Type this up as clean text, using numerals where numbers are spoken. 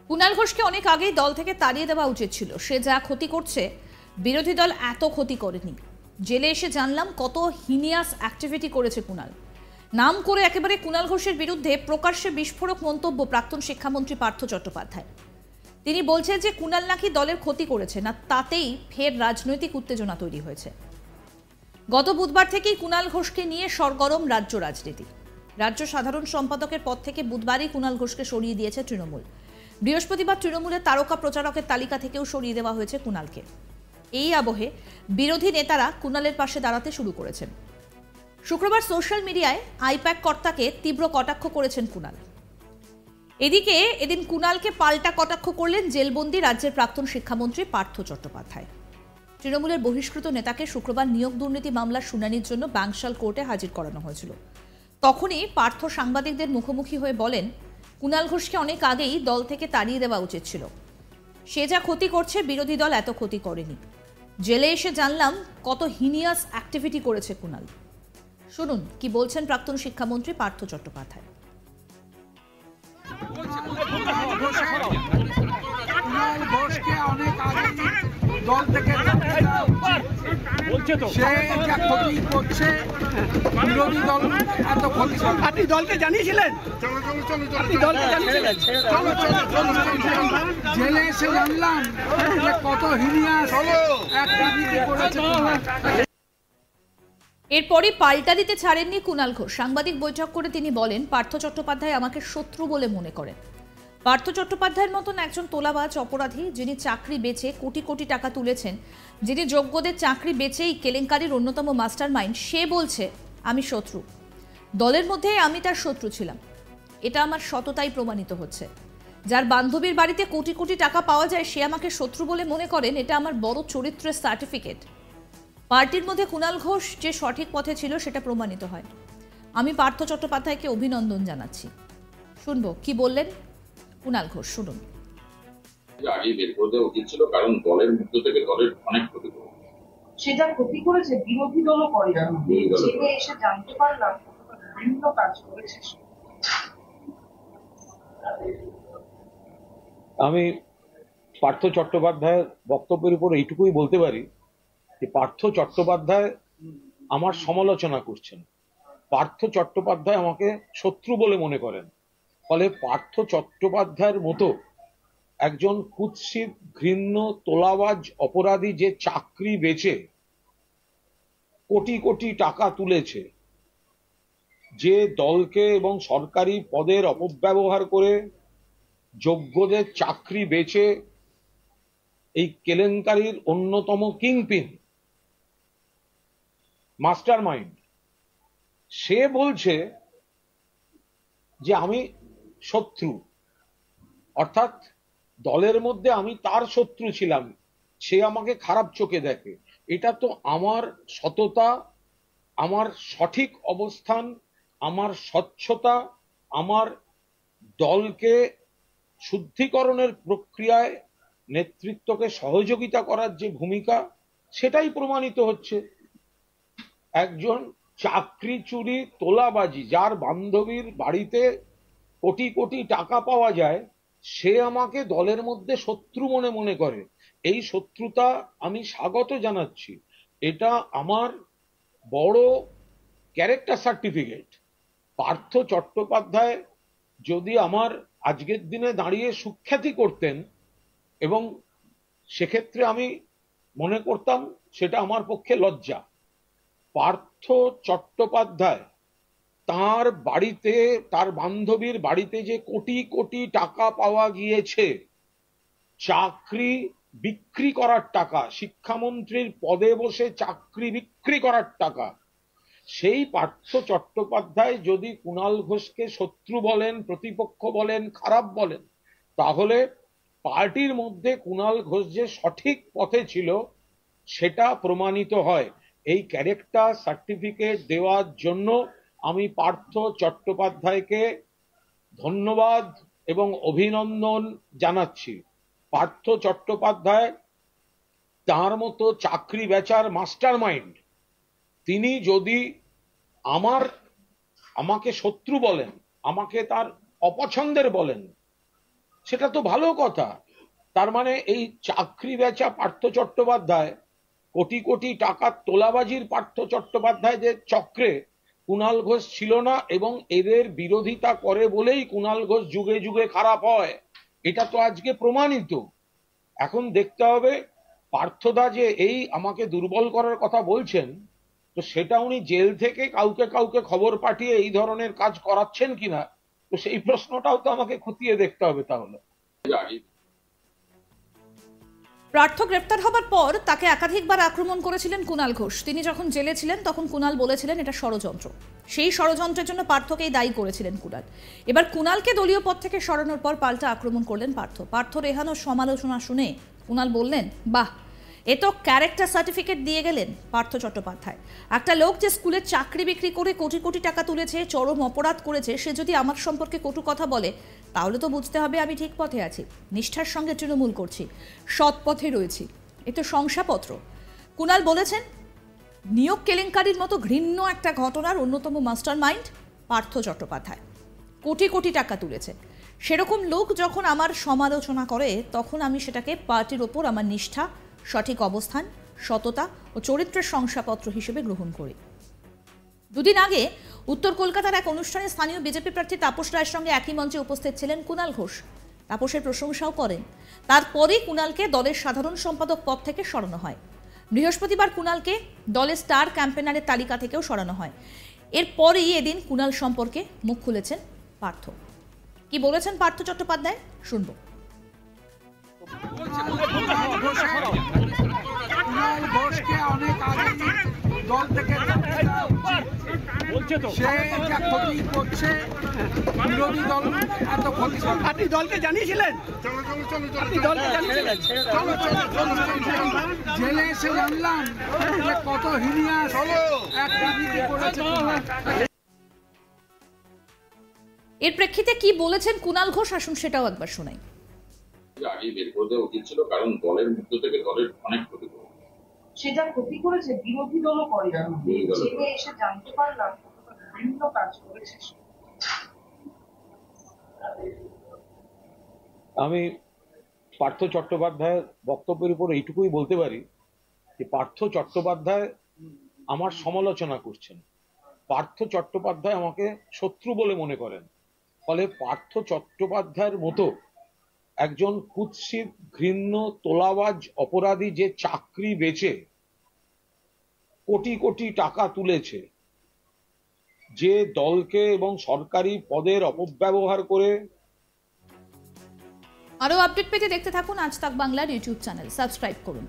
কুণাল ঘোষকে অনেক আগেই দল থেকে তাড়িয়ে দেওয়া উচিত ছিল। সে যা ক্ষতি করছে বিরোধী দল এত ক্ষতি করেনি। জেলে এসে জানলাম কত হিনিয়াস অ্যাক্টিভিটি করেছে কুণাল। নাম করে একেবারে কুণাল ঘোষের বিরুদ্ধে প্রকাশ্যে বিস্ফোরক মন্তব্য প্রাক্তন শিক্ষামন্ত্রী পার্থ চট্টোপাধ্যায়। তিনি বলছেন যে কুণাল নাকি দলের ক্ষতি করেছে না, তাতেই ফের রাজনৈতিক উত্তেজনা তৈরি হয়েছে। গত বুধবার থেকেই কুণাল ঘোষকে নিয়ে সরগরম রাজ্য রাজনীতি। রাজ্য সাধারণ সম্পাদকের পদ থেকে বুধবারই কুণাল ঘোষকে সরিয়ে দিয়েছে তৃণমূল। বৃহস্পতিবার তৃণমূলের তারকা প্রচারকের তালিকা থেকেও সরিয়ে দেওয়া হয়েছে কুণালকে। এই আবহে বিরোধী নেতারা কুণালের পাশে দাঁড়াতে শুরু করেছেন। শুক্রবার সোশ্যাল মিডিয়ায় আইপ্যাক কর্তাকে তীব্র কটাক্ষ করেছেন কুণাল। এদিকে এদিন কুণালকে পাল্টা কটাক্ষ করলেন জেলবন্দি রাজ্যের প্রাক্তন শিক্ষামন্ত্রী পার্থ চট্টোপাধ্যায়। তৃণমূলের বহিষ্কৃত নেতাকে শুক্রবার নিয়োগ দুর্নীতি মামলার শুনানির জন্য বাংশাল কোর্টে হাজির করানো হয়েছিল। তখনই পার্থ সাংবাদিকদের মুখোমুখি হয়ে বলেন, কুণাল ঘোষকে অনেক আগেই দল থেকে তাড়িয়ে দেওয়া উচিত ছিল। সে যা ক্ষতি করছে বিরোধী দল এত ক্ষতি করেনি। জেলে এসে জানলাম কত হিনিয়াস অ্যাক্টিভিটি করেছে কুণাল। শুনুন কি বলছেন প্রাক্তন শিক্ষামন্ত্রী পার্থ চট্টোপাধ্যায়। দল থেকে সে যা ক্ষতি করছে বিরোধী দল এত ক্ষতি। আপনি দলকে জানিয়েছিলেন? জেলে এসে জানলাম যে কত হিনিয়াস অ্যাক্টিভিটি করেছে। এরপরই পাল্টা দিতে ছাড়েননি কুণাল ঘোষ। সাংবাদিক বৈঠক করে তিনি বলেন, পার্থ চট্টোপাধ্যায় আমাকে শত্রু বলে মনে করেন। পার্থ চট্টোপাধ্যায়ের মতন একজন তোলাবাজ অপরাধী, যিনি চাকরি বেচে কোটি কোটি টাকা তুলেছেন, যিনি যোগ্যদের চাকরি বেচেই কেলেঙ্কারির অন্যতম মাস্টার মাইন্ড, সে বলছে আমি শত্রু। দলের মধ্যে আমি তার শত্রু ছিলাম। এটা আমার সততাই প্রমাণিত হচ্ছে। যার বান্ধবীর বাড়িতে কোটি কোটি টাকা পাওয়া যায় সে আমাকে শত্রু বলে মনে করেন, এটা আমার বড় চরিত্রের সার্টিফিকেট। পার্টির মধ্যে কুণাল ঘোষ যে সঠিক পথে ছিল সেটা প্রমাণিত হয়। আমি পার্থ চট্টোপাধ্যায়কে অভিনন্দন জানাচ্ছি। শুনবো কি বললেন কুণাল ঘোষ, শুনুন। আগে বের করে দেওয়া উচিত ছিল, কারণ দলের মধ্য থেকে দলের অনেক ক্ষতি করেছে। সেটা ক্ষতি করেছে বিরোধী দলও করে। জেলে এসে জানতে পারলাম বিভিন্ন কাজ করেছে। আমি পার্থ চট্টোপাধ্যায়ের বক্তব্যের উপর এইটুকুই বলতে পারি যে পার্থ চট্টোপাধ্যায় আমার সমালোচনা করছেন। পার্থ চট্টোপাধ্যায় আমাকে শত্রু বলে মনে করেন। ফলে পার্থ চট্টোপাধ্যায়ের মতো একজন কুৎসিত ঘৃণ্য তোলাবাজ অপরাধী, যে চাকরি বেচে কোটি কোটি টাকা তুলেছে, যে দলকে এবং সরকারি পদের অপব্যবহার করে যোগ্যদের চাকরি বেচে এই কেলেঙ্কারির অন্যতম কিংপিন মাস্টার মাইন্ড, সে বলছে যে আমি শত্রু, অর্থাৎ দলের মধ্যে আমি তার শত্রু ছিলাম, সে আমাকে খারাপ চোখে দেখে। এটা তো আমার সততা, আমার সঠিক অবস্থান, আমার স্বচ্ছতা, আমার দলকে শুদ্ধিকরণের প্রক্রিয়ায় নেতৃত্বকে সহযোগিতা করার যে ভূমিকা, সেটাই প্রমাণিত হচ্ছে। একজন চাকরি চুরি তোলাবাজি, যার বান্ধবীর বাড়িতে কোটি কোটি টাকা পাওয়া যায়, সে আমাকে দলের মধ্যে শত্রু মনে করে। এই শত্রুতা আমি স্বাগত জানাচ্ছি। এটা আমার বড় ক্যারেক্টার সার্টিফিকেট। পার্থ চট্টোপাধ্যায় যদি আমার আজকের দিনে দাঁড়িয়ে সুখ্যাতি করতেন, এবং সেক্ষেত্রে আমি মনে করতাম সেটা আমার পক্ষে লজ্জা। পার্থ চট্টোপাধ্যায় তার বাড়িতে, তার বান্ধবীর বাড়িতে যে কোটি কোটি টাকা পাওয়া গিয়েছে, চাকরি বিক্রি করার টাকা, শিক্ষামন্ত্রীর পদে বসে চাকরি বিক্রি করার টাকা, সেই পার্থ চট্টোপাধ্যায় যদি কুণাল ঘোষকে শত্রু বলেন, প্রতিপক্ষ বলেন, খারাপ বলেন, তাহলে পার্টির মধ্যে কুণাল ঘোষ যে সঠিক পথে ছিল সেটা প্রমাণিত হয়। এই ক্যারেক্টার সার্টিফিকেট দেওয়ার জন্য আমি পার্থ চট্টোপাধ্যায়কে ধন্যবাদ এবং অভিনন্দন জানাচ্ছি। পার্থ চট্টোপাধ্যায় তার মতো চাকরি বেচার মাস্টার মাইন্ড, তিনি যদি আমাকে শত্রু বলেন, আমাকে তার অপছন্দের বলেন, সেটা তো ভালো কথা। তার মানে এই চাকরি বেচা পার্থ চট্টোপাধ্যায়, কোটি কোটি টাকার তোলাবাজির পার্থ চট্টোপাধ্যায়দের চক্রে কুণাল ঘোষ ছিল না, এবং এদের বিরোধিতা করে বলেই কুণাল ঘোষ যুগে যুগে খারাপ হয়। এটা তো আজকে প্রমাণিত। এখন দেখতে হবে পার্থদা যে এই আমাকে দুর্বল করার কথা বলছেন, তো সেটা উনি জেল থেকে কাউকে কাউকে খবর পাঠিয়ে এই ধরনের কাজ করাচ্ছেন কিনা, তো সেই প্রশ্নটাও তো আমাকে খতিয়ে দেখতে হবে। তাহলে পার্থ গ্রেপ্তার হবার পর তাকে একাধিকবার আক্রমণ করেছিলেন কুণাল ঘোষ। তিনি যখন জেলে ছিলেন তখন কুণাল বলেছিলেন এটা ষড়যন্ত্র। সেই ষড়যন্ত্রের জন্য পার্থকেই দায়ী করেছিলেন কুণাল। এবার কুণালকে দলীয় পদ থেকে সরানোর পর পাল্টা আক্রমণ করলেন পার্থ রেহানোর সমালোচনা শুনে কুণাল বললেন, বাহ, এ তো ক্যারেক্টার সার্টিফিকেট দিয়ে গেলেন পার্থ চট্টোপাধ্যায়। একটা লোক যে স্কুলে চাকরি বিক্রি করে কোটি কোটি টাকা তুলেছে, চরম অপরাধ করেছে, সে যদি আমার সম্পর্কে কটু কথা বলে তাহলে তো বুঝতে হবে আমি ঠিক পথে আছি, নিষ্ঠার সঙ্গে তৃণমূল করছি, সৎ পথে রয়েছি। এ তো শংসাপত্র। কুণাল বলেছেন নিয়োগ কেলেঙ্কারির মতো ঘৃণ্য একটা ঘটনার অন্যতম মাস্টার মাইন্ড পার্থ চট্টোপাধ্যায়। কোটি কোটি টাকা তুলেছে। সেরকম লোক যখন আমার সমালোচনা করে তখন আমি সেটাকে পার্টির ওপর আমার নিষ্ঠা, সঠিক অবস্থান, সততা ও চরিত্রের শংসাপত্র হিসেবে গ্রহণ করি। দুদিন আগে উত্তর কলকাতার এক অনুষ্ঠানে স্থানীয় বিজেপি প্রার্থী তাপস রায়ের সঙ্গে একই মঞ্চে উপস্থিত ছিলেন কুণাল ঘোষ। তাপসের প্রশংসাও করেন। তারপরেই কুণালকে দলের সাধারণ সম্পাদক পদ থেকে সরানো হয়। বৃহস্পতিবার কুণালকে দলের স্টার ক্যাম্পেনারের তালিকা থেকেও সরানো হয়। এরপরেই এদিন কুণাল সম্পর্কে মুখ খুলেছেন পার্থ। কি বলেছেন পার্থ চট্টোপাধ্যায় শুনব। কুণাল ঘোষকে অনেক আগে দল থেকে সে যা ক্ষতি করছে, বিরোধী দল এত ক্ষতি। আপনি দলকে জানিয়েছিলেন? জেলে এসে জানলাম যে কত হিনিয়াস অ্যাক্টিভিটি করেছে। এর প্রেক্ষিতে কি বলেছেন কুণাল ঘোষ আসুন সেটাও একবার শোনাই। আগে বের করে দেওয়া উচিত ছিল, কারণ দলের মধ্য থেকে দলের অনেক ক্ষতি করে। সেটা ক্ষতি করেছে, বিরোধী দলও করে। জেলে এসে জানতে পারলাম বিভিন্ন কাজ করেছে। আমি পার্থ চট্টোপাধ্যায়ের বক্তব্যের উপর এইটুকুই বলতে পারি যে পার্থ চট্টোপাধ্যায় আমার সমালোচনা করছেন। পার্থ চট্টোপাধ্যায় আমাকে শত্রু বলে মনে করেন। ফলে পার্থ চট্টোপাধ্যায়ের মতো একজন কুৎসিত, ঘৃণ্য, তোলাবাজ অপরাধী যে চাকরি বেচে কোটি কোটি টাকা তুলেছে, যে দলকে এবং সরকারি পদের অপব্যবহার করে। আরও আপডেট পেতে দেখতে থাকুন আজ তাক বাংলার ইউটিউব চ্যানেল, সাবস্ক্রাইব করুন।